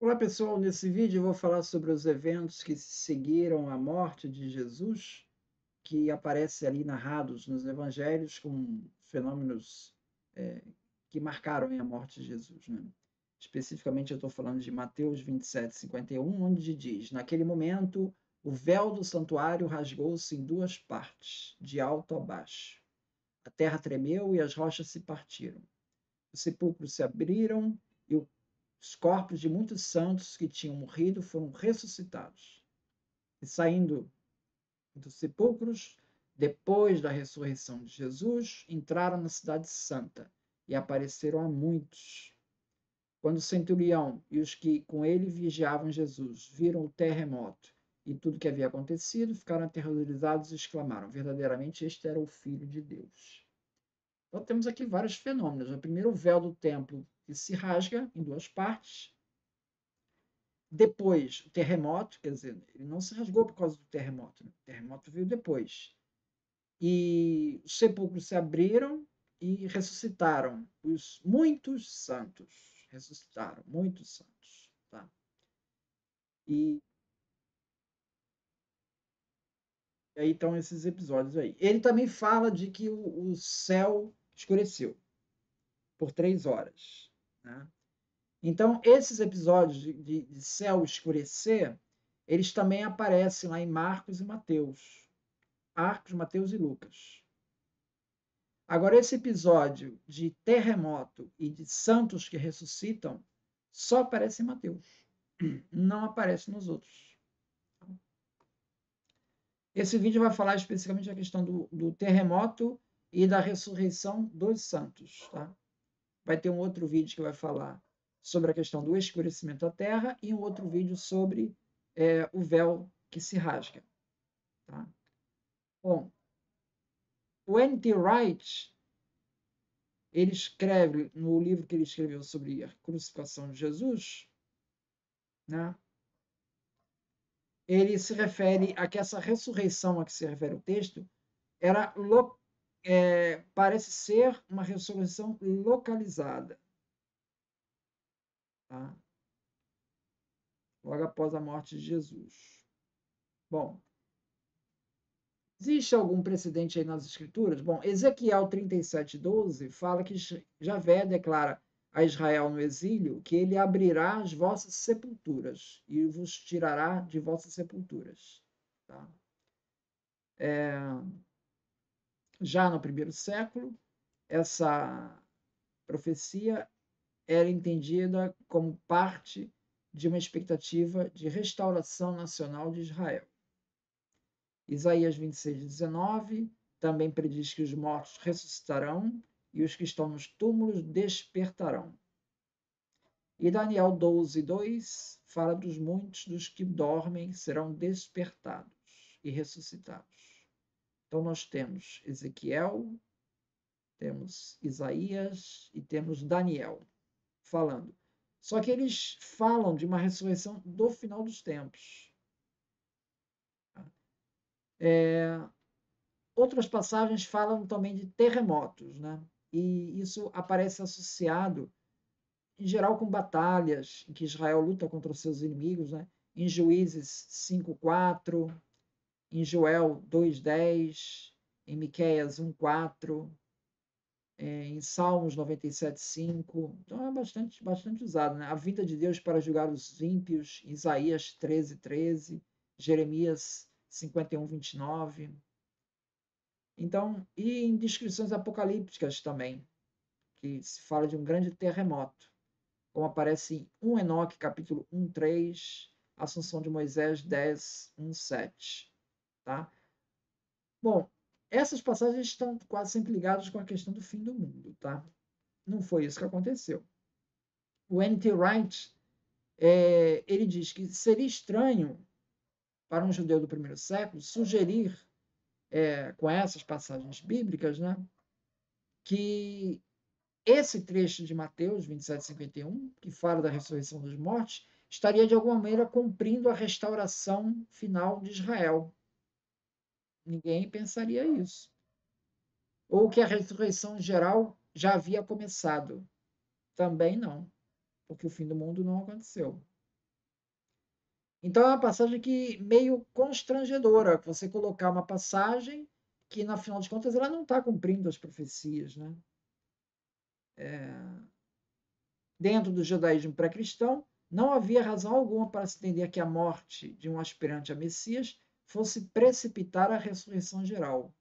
Olá pessoal, nesse vídeo eu vou falar sobre os eventos que seguiram a morte de Jesus, que aparecem ali narrados nos evangelhos com fenômenos eh, que marcaram a morte de Jesus, né? Especificamente eu estou falando de Mateus 27:51, onde diz: naquele momento o véu do santuário rasgou-se em duas partes, de alto a baixo. A terra tremeu e as rochas se partiram. Os sepulcros se abriram e os corpos de muitos santos que tinham morrido foram ressuscitados. E saindo dos sepulcros, depois da ressurreição de Jesus, entraram na cidade santa e apareceram a muitos. Quando o centurião e os que com ele vigiavam Jesus viram o terremoto e tudo que havia acontecido, ficaram aterrorizados e exclamaram: verdadeiramente este era o Filho de Deus. Então temos aqui vários fenômenos. O primeiro, o véu do templo que se rasga em duas partes. Depois, o terremoto, quer dizer, ele não se rasgou por causa do terremoto, né? O terremoto veio depois. E os sepulcros se abriram e ressuscitaram os muitos santos. Ressuscitaram muitos santos. Tá? E, e aí estão esses episódios aí. Ele também fala de que o céu escureceu por 3 horas. Né? Então, esses episódios de céu escurecer, eles também aparecem lá em Marcos e Mateus. Marcos, Mateus e Lucas. Agora, esse episódio de terremoto e de santos que ressuscitam só aparece em Mateus, não aparece nos outros. Esse vídeo vai falar especificamente da questão do terremoto e da ressurreição dos santos. Tá? Vai ter um outro vídeo que vai falar sobre a questão do escurecimento da terra e um outro vídeo sobre o véu que se rasga. Tá? Bom, o N.T. Wright, ele escreve, no livro que ele escreveu sobre a crucificação de Jesus, né, ele se refere a que essa ressurreição a que se refere o texto era parece ser uma ressurreição localizada, tá? Logo após a morte de Jesus. Bom, existe algum precedente aí nas Escrituras? Bom, Ezequiel 37:12 fala que Javé declara a Israel no exílio que ele abrirá as vossas sepulturas e vos tirará de vossas sepulturas. Tá? Já no primeiro século, essa profecia era entendida como parte de uma expectativa de restauração nacional de Israel. Isaías 26:19 também prediz que os mortos ressuscitarão e os que estão nos túmulos despertarão. E Daniel 12:2 fala dos muitos dos que dormem serão despertados e ressuscitados. Então nós temos Ezequiel, temos Isaías e temos Daniel falando. Só que eles falam de uma ressurreição do final dos tempos. Outras passagens falam também de terremotos, né? E isso aparece associado, em geral, com batalhas em que Israel luta contra os seus inimigos, né? Em Juízes 5:4, em Joel 2:10, em Miqueias 1:4, em Salmos 97:5. Então é bastante usado, né? A vinda de Deus para julgar os ímpios, Isaías 13:13, Jeremias 51:29. Então, e em descrições apocalípticas também, que se fala de um grande terremoto, como aparece em 1 Enoque, capítulo 1:3, Assunção de Moisés 10:1-7. Tá? Bom, essas passagens estão quase sempre ligadas com a questão do fim do mundo. Tá? Não foi isso que aconteceu. O N.T. Wright, ele diz que seria estranho para um judeu do primeiro século sugerir, com essas passagens bíblicas, né, que esse trecho de Mateus 27:51, que fala da ressurreição dos mortos, estaria de alguma maneira cumprindo a restauração final de Israel. Ninguém pensaria isso. Ou que a ressurreição geral já havia começado. Também não, porque o fim do mundo não aconteceu. Então é uma passagem que meio constrangedora, você colocar uma passagem que, na final de contas, ela não está cumprindo as profecias, né? Dentro do judaísmo pré-cristão, não havia razão alguma para se entender que a morte de um aspirante a Messias fosse precipitar a ressurreição geral,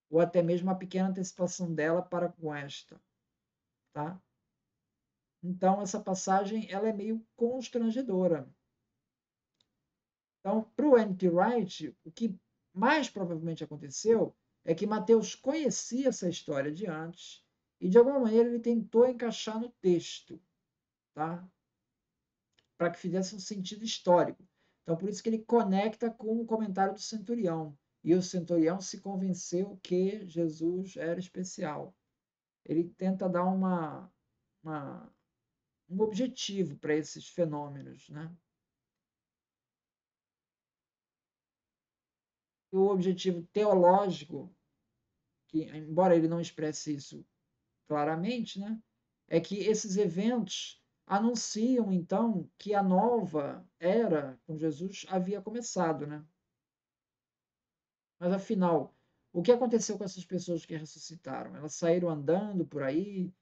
ou até mesmo a pequena antecipação dela para com esta, tá? Então, essa passagem ela é meio constrangedora. Então, para o N.T. Wright, o que mais provavelmente aconteceu é que Mateus conhecia essa história de antes e, de alguma maneira, ele tentou encaixar no texto, tá? Para que fizesse um sentido histórico. Então, por isso que ele conecta com o comentário do centurião. E o centurião se convenceu que Jesus era especial. Ele tenta dar uma um objetivo para esses fenômenos, né? E o objetivo teológico, que embora ele não expresse isso claramente, né, é que esses eventos anunciam então que a nova era com Jesus havia começado, né? Mas afinal, o que aconteceu com essas pessoas que ressuscitaram? Elas saíram andando por aí,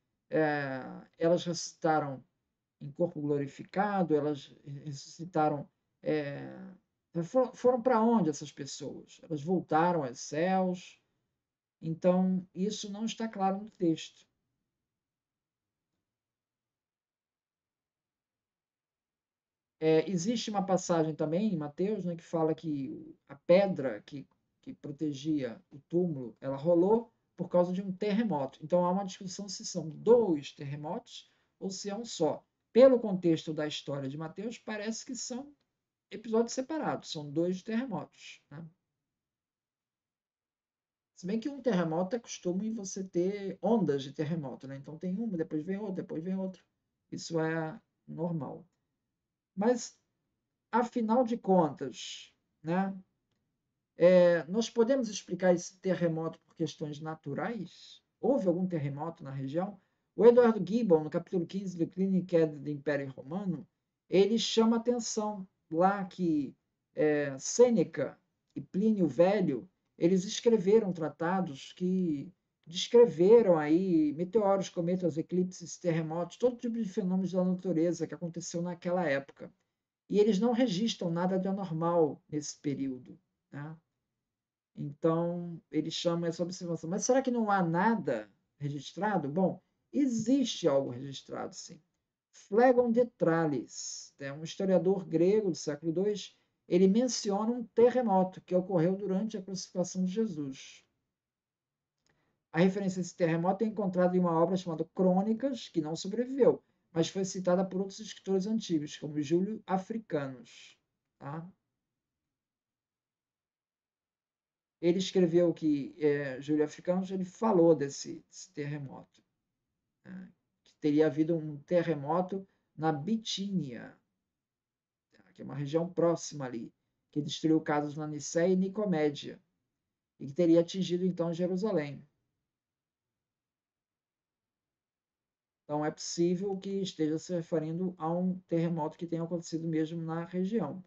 elas ressuscitaram em corpo glorificado, elas ressuscitaram. É, foram para onde essas pessoas? Elas voltaram aos céus? Então, isso não está claro no texto. Existe uma passagem também em Mateus, né, que fala que a pedra que protegia o túmulo, ela rolou por causa de um terremoto. Então há uma discussão se são dois terremotos ou se é um só. Pelo contexto da história de Mateus, parece que são episódios separados, são dois terremotos, né? Se bem que um terremoto é costume você ter ondas de terremoto, né? Então tem uma, depois vem outra, depois vem outra. Isso é normal. Mas, afinal de contas, né, nós podemos explicar esse terremoto por questões naturais? Houve algum terremoto na região? O Eduardo Gibbon, no capítulo 15 do Clínica e Queda do Império Romano, ele chama atenção lá que Sêneca e Plínio Velho, eles escreveram tratados que descreveram aí meteoros, cometas, eclipses, terremotos, todo tipo de fenômenos da natureza que aconteceu naquela época. E eles não registram nada de anormal nesse período, né? Então, eles chamam essa observação. Mas será que não há nada registrado? Bom, existe algo registrado, sim. Phlegon de Tralles, um historiador grego do século II, ele menciona um terremoto que ocorreu durante a crucificação de Jesus. A referência a esse terremoto é encontrada em uma obra chamada Crônicas, que não sobreviveu, mas foi citada por outros escritores antigos, como Júlio Africanus. Tá? Ele escreveu que Júlio Africanos ele falou desse terremoto, né? Que teria havido um terremoto na Bitínia, que é uma região próxima ali, que destruiu casas na Nicéia e Nicomédia, e que teria atingido então Jerusalém. Então é possível que esteja se referindo a um terremoto que tenha acontecido mesmo na região.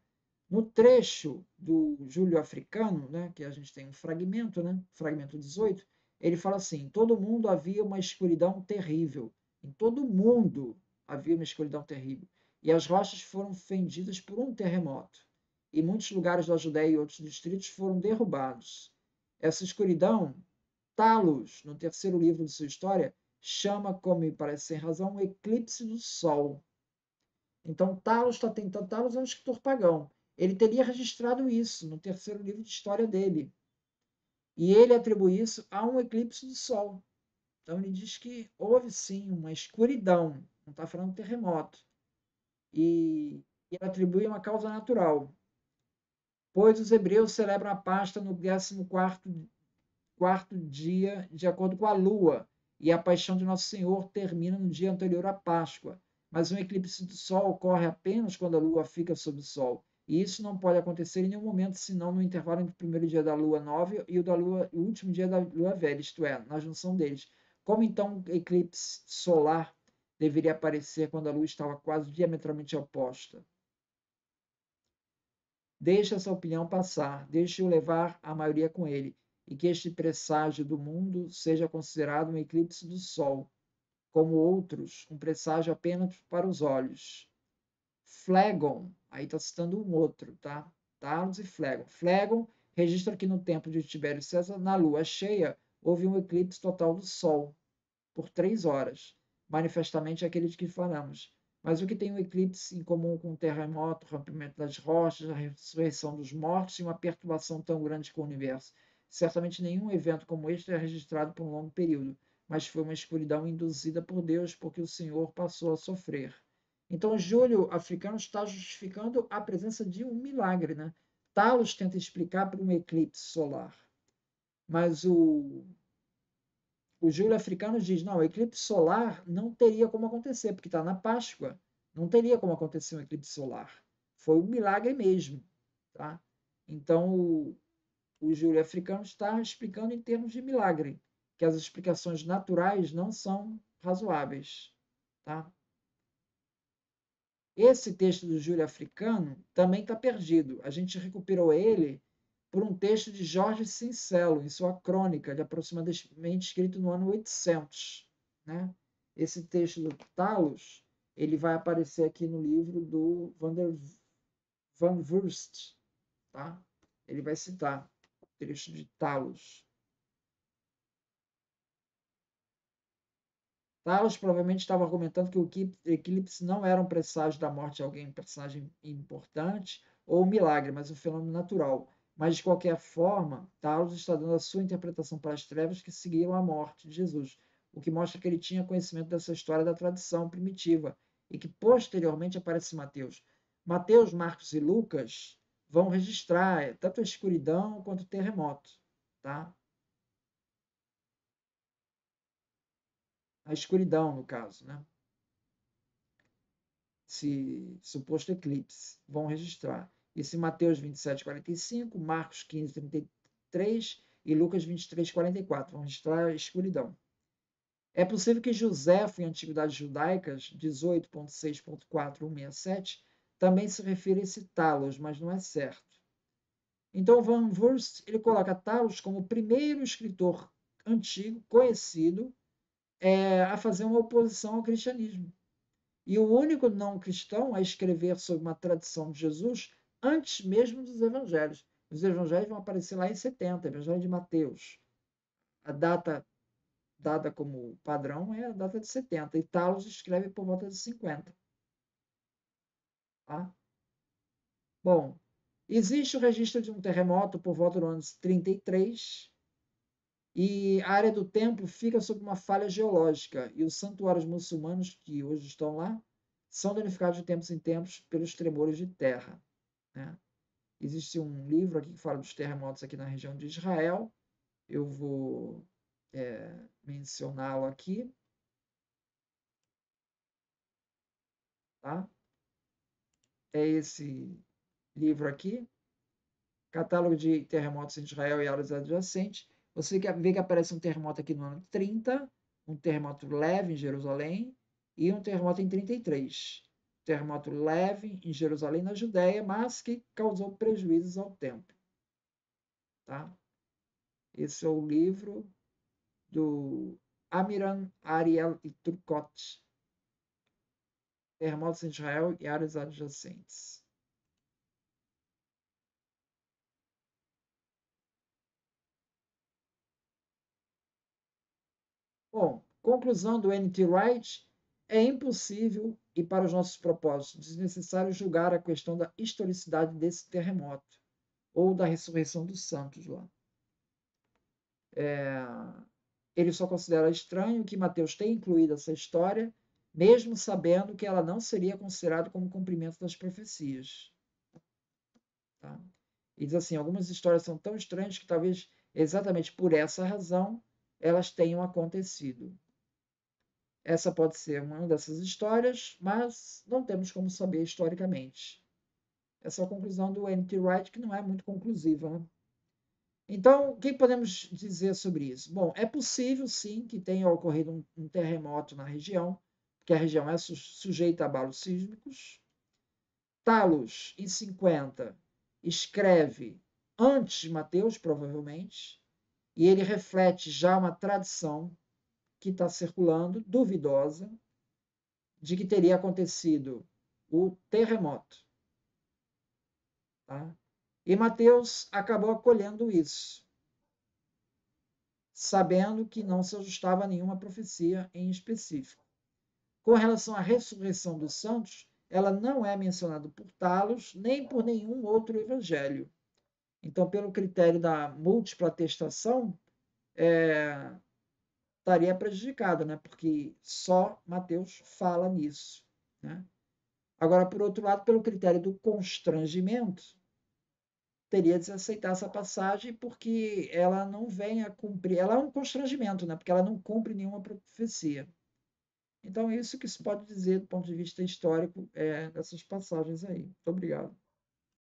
No trecho do Júlio Africano, né, que a gente tem um fragmento, né, fragmento 18, ele fala assim: em todo mundo havia uma escuridão terrível. Em todo mundo havia uma escuridão terrível. E as rochas foram fendidas por um terremoto. E muitos lugares da Judéia e outros distritos foram derrubados. Essa escuridão, Talos, no terceiro livro de sua história, chama, como me parece sem razão, um eclipse do Sol. Então, Talos está tentando. Talos é um escritor pagão. Ele teria registrado isso no terceiro livro de história dele. E ele atribui isso a um eclipse do Sol. Então, ele diz que houve sim uma escuridão, não está falando de terremoto. E ele atribui uma causa natural. Pois os hebreus celebram a Páscoa no 14º dia, de acordo com a lua, e a paixão de Nosso Senhor termina no dia anterior à Páscoa. Mas um eclipse do Sol ocorre apenas quando a lua fica sob o Sol. E isso não pode acontecer em nenhum momento, senão no intervalo entre o primeiro dia da lua nova e o último dia da lua velha, isto é, na junção deles. Como então o eclipse solar deveria aparecer quando a lua estava quase diametralmente oposta? Deixe essa opinião passar, deixe-o levar a maioria com ele, e que este presságio do mundo seja considerado um eclipse do Sol, como outros, um presságio apenas para os olhos. Phlegon, aí está citando um outro, tá? Talos e Phlegon. Phlegon registra que no tempo de Tibério César, na lua cheia, houve um eclipse total do Sol, por 3 horas, manifestamente aquele de que falamos. Mas o que tem um eclipse em comum com o terremoto, o rompimento das rochas, a ressurreição dos mortos e uma perturbação tão grande com o universo? Certamente nenhum evento como este é registrado por um longo período, mas foi uma escuridão induzida por Deus, porque o Senhor passou a sofrer. Então, Júlio Africano está justificando a presença de um milagre, né? Talos tenta explicar por um eclipse solar, mas o Júlio Africano diz: não, o eclipse solar não teria como acontecer, porque está na Páscoa. Não teria como acontecer um eclipse solar. Foi um milagre mesmo. Tá? Então, o Júlio Africano está explicando em termos de milagre, que as explicações naturais não são razoáveis. Tá? Esse texto do Júlio Africano também está perdido. A gente recuperou ele por um texto de Jorge Cincelo, em sua crônica, de aproximadamente escrito no ano 800. Né? Esse texto do Talos, ele vai aparecer aqui no livro do Van Wurst. Tá? Ele vai citar o trecho de Talos. Talos provavelmente estava argumentando que o eclipse não era um presságio da morte de alguém, um personagem importante, ou um milagre, mas um fenômeno natural. Mas, de qualquer forma, Talos está dando a sua interpretação para as trevas que seguiram a morte de Jesus, o que mostra que ele tinha conhecimento dessa história da tradição primitiva e que posteriormente aparece em Mateus. Mateus, Marcos e Lucas vão registrar tanto a escuridão quanto o terremoto. Tá? A escuridão, no caso, né? Esse suposto eclipse, vão registrar. Isso em Mateus 27, 45, Marcos 15, 33 e Lucas 23, 44. Vão registrar a escuridão. É possível que Joséfo, em Antiguidades Judaicas 18.6.4.167, também se refira a esse Talos, mas não é certo. Então, Van Wurst ele coloca Talos como o primeiro escritor antigo conhecido a fazer uma oposição ao cristianismo. E o único não cristão a escrever sobre uma tradição de Jesus antes mesmo dos evangelhos. Os evangelhos vão aparecer lá em 70, Evangelho de Mateus. A data dada como padrão é a data de 70, e Talos escreve por volta de 50. Tá? Bom, existe o registro de um terremoto por volta do ano 33, e a área do templo fica sob uma falha geológica, e os santuários muçulmanos que hoje estão lá são danificados de tempos em tempos pelos tremores de terra. Né? Existe um livro aqui que fala dos terremotos aqui na região de Israel. Eu vou mencioná-lo aqui. Tá? É esse livro aqui, Catálogo de Terremotos em Israel e áreas adjacentes. Você vê que aparece um terremoto aqui no ano 30, um terremoto leve em Jerusalém e um terremoto em 33. Terremoto leve em Jerusalém, na Judéia, mas que causou prejuízos ao templo. Tá? Esse é o livro do Amiram Ariel e Turcotte, Terremotos em Israel e áreas adjacentes. Bom, conclusão do N.T. Wright: é impossível e, para os nossos propósitos, desnecessário julgar a questão da historicidade desse terremoto ou da ressurreição dos santos lá. Ele só considera estranho que Mateus tenha incluído essa história, mesmo sabendo que ela não seria considerada como cumprimento das profecias. Tá? E diz assim: algumas histórias são tão estranhas que talvez exatamente por essa razão elas tenham acontecido. Essa pode ser uma dessas histórias, mas não temos como saber historicamente. Essa é a conclusão do N.T. Wright, que não é muito conclusiva. Né? Então, o que podemos dizer sobre isso? Bom, é possível sim que tenha ocorrido um terremoto na região, porque a região é sujeita a abalos sísmicos. Talos, em 50, escreve antes de Mateus, provavelmente, e ele reflete já uma tradição que está circulando, duvidosa, de que teria acontecido o terremoto. Tá? E Mateus acabou acolhendo isso, sabendo que não se ajustava a nenhuma profecia em específico. Com relação à ressurreição dos santos, ela não é mencionada por Talos nem por nenhum outro evangelho. Então, pelo critério da múltipla atestação, estaria prejudicado, né? Porque só Mateus fala nisso. Né? Agora, por outro lado, pelo critério do constrangimento, teria de se aceitar essa passagem porque ela não vem a cumprir, ela é um constrangimento, né? Porque ela não cumpre nenhuma profecia. Então, é isso que se pode dizer do ponto de vista histórico dessas passagens aí. Muito obrigado.